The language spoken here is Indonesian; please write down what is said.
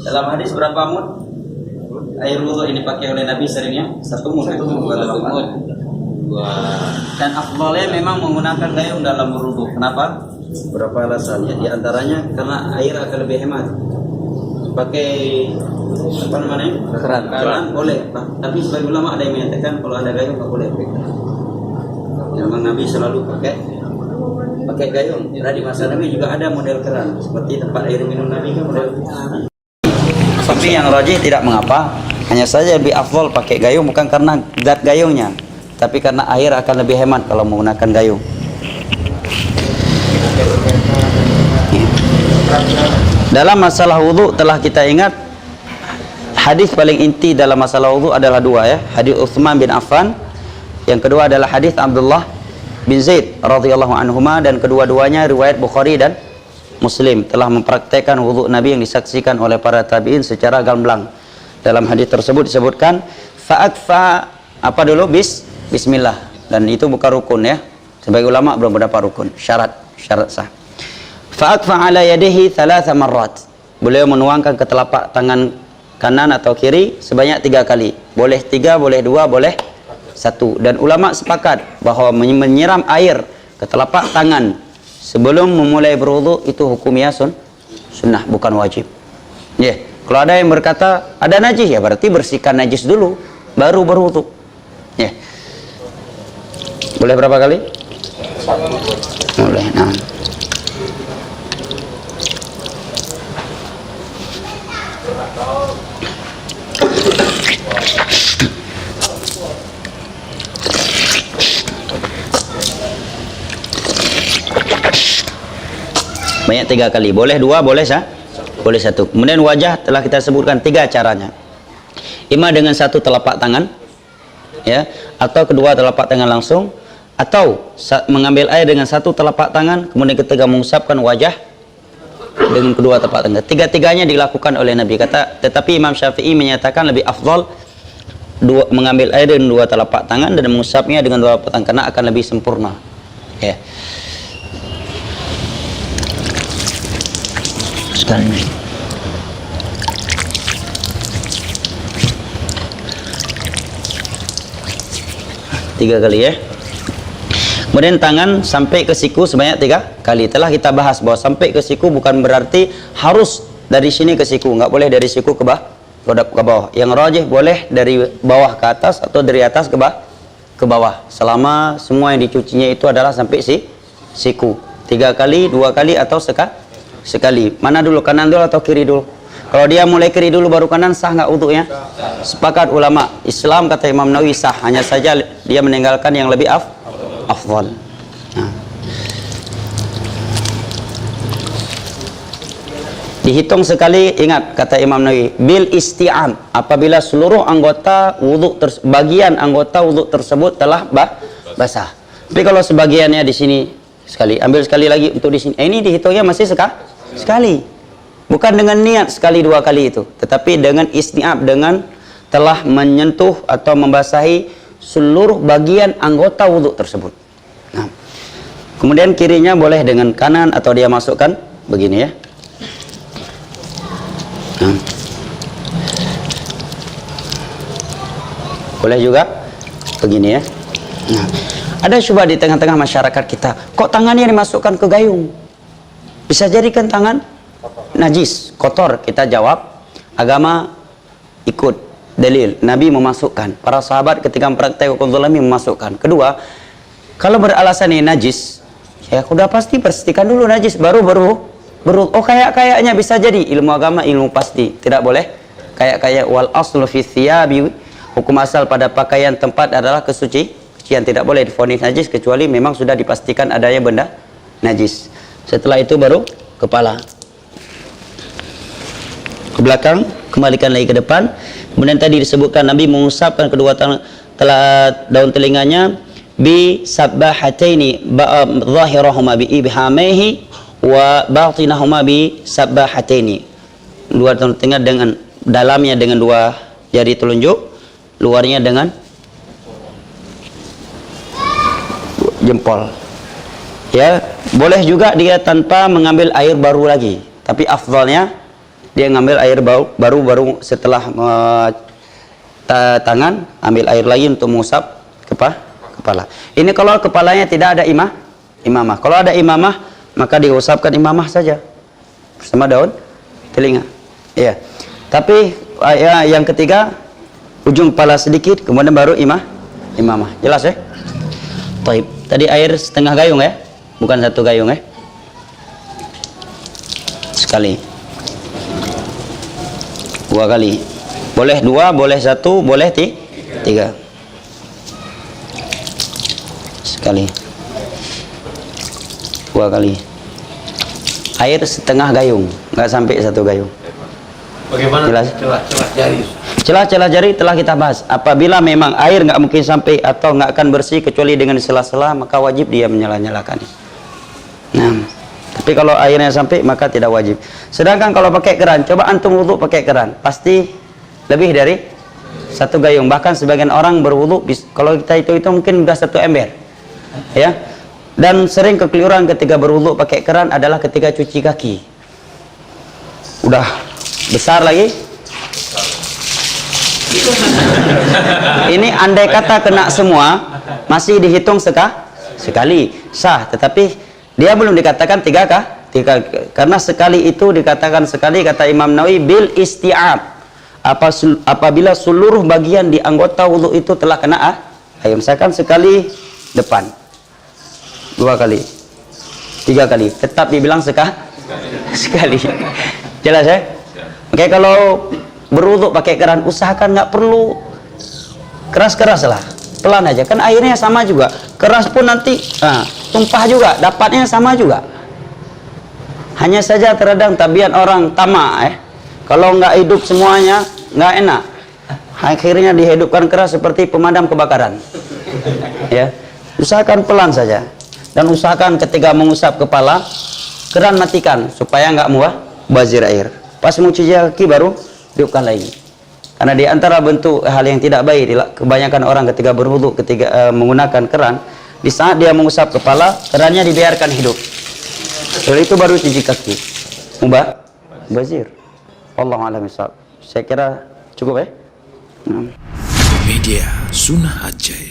Dalam hadis berapa mud? Air wudhu ini pakai oleh Nabi seringnya 1 mud. Dan afdalnya memang menggunakan gayung dalam berwudhu. Kenapa? Berapa alasannya? Di antaranya karena air akan lebih hemat. Pakai apa namanya? Keran boleh. Tapi sebagian ulama ada yang menyatakan kalau ada gayung nggak boleh. Memang Nabi selalu pakai gayung. Karena di masa Nabi juga ada model keran seperti tempat air minum Nabi kan model. Tapi yang rajih tidak mengapa. Hanya saja lebih afdal pakai gayung bukan karena zat gayungnya, tapi karena air akan lebih hemat kalau menggunakan gayung. Dalam masalah wudu telah kita ingat hadis paling inti dalam masalah wudu adalah 2 ya. Hadis Utsman bin Affan, yang kedua adalah hadis Abdullah bin Zaid radhiyallahu anhuma, dan kedua-duanya riwayat Bukhari dan Muslim telah mempraktekkan wudu Nabi yang disaksikan oleh para tabi'in secara gamblang. Dalam hadis tersebut disebutkan fa'akfa apa dulu bismillah, dan itu bukan rukun ya. Sebagai ulama belum mendapat rukun, syarat sah. Fa'akfa ala yadihi 3 marrat. Beliau menuangkan ke telapak tangan kanan atau kiri sebanyak 3 kali. Boleh 3, boleh 2, boleh 1. Dan ulama sepakat bahwa menyiram air ke telapak tangan sebelum memulai berwudu itu hukumnya sunnah, bukan wajib. Kalau ada yang berkata ada najis, ya berarti bersihkan najis dulu baru berwudu. Boleh berapa kali? Boleh. Nah. Banyak 3 kali. Boleh 2, boleh boleh 1. Kemudian wajah telah kita sebutkan 3 caranya. Ima dengan 1 telapak tangan, ya, atau kedua telapak tangan langsung, atau mengambil air dengan 1 telapak tangan, kemudian ketika mengusapkan wajah dengan kedua telapak tangan. 3-tiganya dilakukan oleh Nabi. Tetapi Imam Syafi'i menyatakan lebih afdal mengambil air dengan 2 telapak tangan dan mengusapnya dengan 2 telapak tangan karena akan lebih sempurna. Ya. Sekarang ini 3 kali ya. Kemudian tangan sampai ke siku sebanyak 3 kali. Telah kita bahas bahwa sampai ke siku bukan berarti harus dari sini ke siku, nggak boleh dari siku ke bawah. Yang rajih boleh dari bawah ke atas atau dari atas ke bawah. Selama semua yang dicucinya itu adalah sampai siku. 3 kali, 2 kali atau sekali. Mana dulu, kanan dulu atau kiri dulu? Kalau dia mulai kiri dulu baru kanan, sah nggak wudunya? Sepakat ulama Islam, kata Imam Nawawi, sah. Hanya saja dia meninggalkan yang lebih afdal. Nah. Dihitung sekali, ingat kata Imam Nawawi, bil isti'ab, apabila seluruh anggota wudu bagian anggota wudu tersebut telah basah. Tapi kalau sebagiannya di sini sekali, ambil sekali lagi untuk di sini. Ini dihitungnya masih sekali. Bukan dengan niat sekali 2 kali itu, tetapi dengan isti'ab, dengan telah menyentuh atau membasahi seluruh bagian anggota wudu tersebut. Nah, kemudian kirinya boleh dengan kanan atau dia masukkan begini ya. Nah. Boleh juga begini ya. Nah, ada syubhat di tengah-tengah masyarakat kita, kok tangannya dimasukkan ke gayung? Bisa jadikan tangan najis, kotor. Kita jawab, agama ikut dalil, Nabi memasukkan, para sahabat ketika mempraktek hukum zalimi memasukkan. Kedua, kalau beralasan ini najis, ya udah pasti bersihkan dulu najis, baru oh kayaknya bisa jadi. Ilmu agama ilmu pasti, tidak boleh kayak wal aslu fi thiyabi, hukum asal pada pakaian tempat adalah kesucian, tidak boleh divonis najis kecuali memang sudah dipastikan adanya benda najis. Setelah itu baru kepala, ke belakang, kembalikan lagi ke depan. Kemudian tadi disebutkan Nabi mengusapkan kedua daun telinganya bi sabbahataini, zahirahuma bi ibhamaihi wa batinahuma bi sabbahataini. Dua daun telinga dengan dalamnya dengan 2 jari telunjuk, luarnya dengan jempol. Ya, boleh juga dia tanpa mengambil air baru lagi, tapi afdalnya dia ngambil air baru setelah tangan, ambil air lagi untuk mengusap kepala. Ini kalau kepalanya tidak ada imamah. Kalau ada imamah, maka diusapkan imamah saja bersama daun telinga. Iya. Tapi yang ketiga, ujung kepala sedikit, kemudian baru imamah. Jelas ya? Taib. Tadi air setengah gayung ya, bukan 1 gayung ya. Sekali. 2 kali. Boleh 2, boleh 1, boleh 3. Sekali. 2 kali. Air setengah gayung, nggak sampai 1 gayung. Bagaimana celah jari? Celah-celah jari telah kita bahas. Apabila memang air nggak mungkin sampai atau nggak akan bersih kecuali dengan sela-sela, maka wajib dia menyala-nyalakan. Nah, tapi kalau airnya sampai maka tidak wajib. Sedangkan kalau pakai keran, coba antum wudu pakai keran, pasti lebih dari 1 gayung. Bahkan sebagian orang berwudu, kalau kita itu mungkin sudah 1 ember, ya. Dan sering kekeliruan ketika berwudu pakai keran adalah ketika cuci kaki. Udah besar lagi. Ini andai kata kena semua, masih dihitung sekali sah, tetapi dia belum dikatakan 3 karena sekali itu dikatakan sekali, kata Imam Nawawi, bil isti'ab, apabila seluruh bagian di anggota wudu itu telah kena air. Misalkan sekali depan, 2 kali, 3 kali, tetap dibilang sekali. Jelas ya? Oke, kalau berwudu pakai keran, usahakan nggak perlu keras-keras lah, pelan aja, kan airnya sama juga. Keras pun nanti tumpah juga, dapatnya sama juga. Hanya saja terkadang tabiat orang tamak kalau nggak hidup semuanya nggak enak, akhirnya dihidupkan keras seperti pemadam kebakaran. Ya, usahakan pelan saja, dan usahakan ketika mengusap kepala, keran matikan supaya nggak bazir air. Pas mau cuci kaki baru hidupkan lagi. Karena di antara bentuk hal yang tidak baik, kebanyakan orang ketika berwudu, ketika menggunakan keran, di saat dia mengusap kepala, kerannya dibiarkan hidup. Setelah itu baru cuci kaki. Bazir. Wallahu a'lam bishawab. Saya kira cukup ya. Media Sunnah Aceh.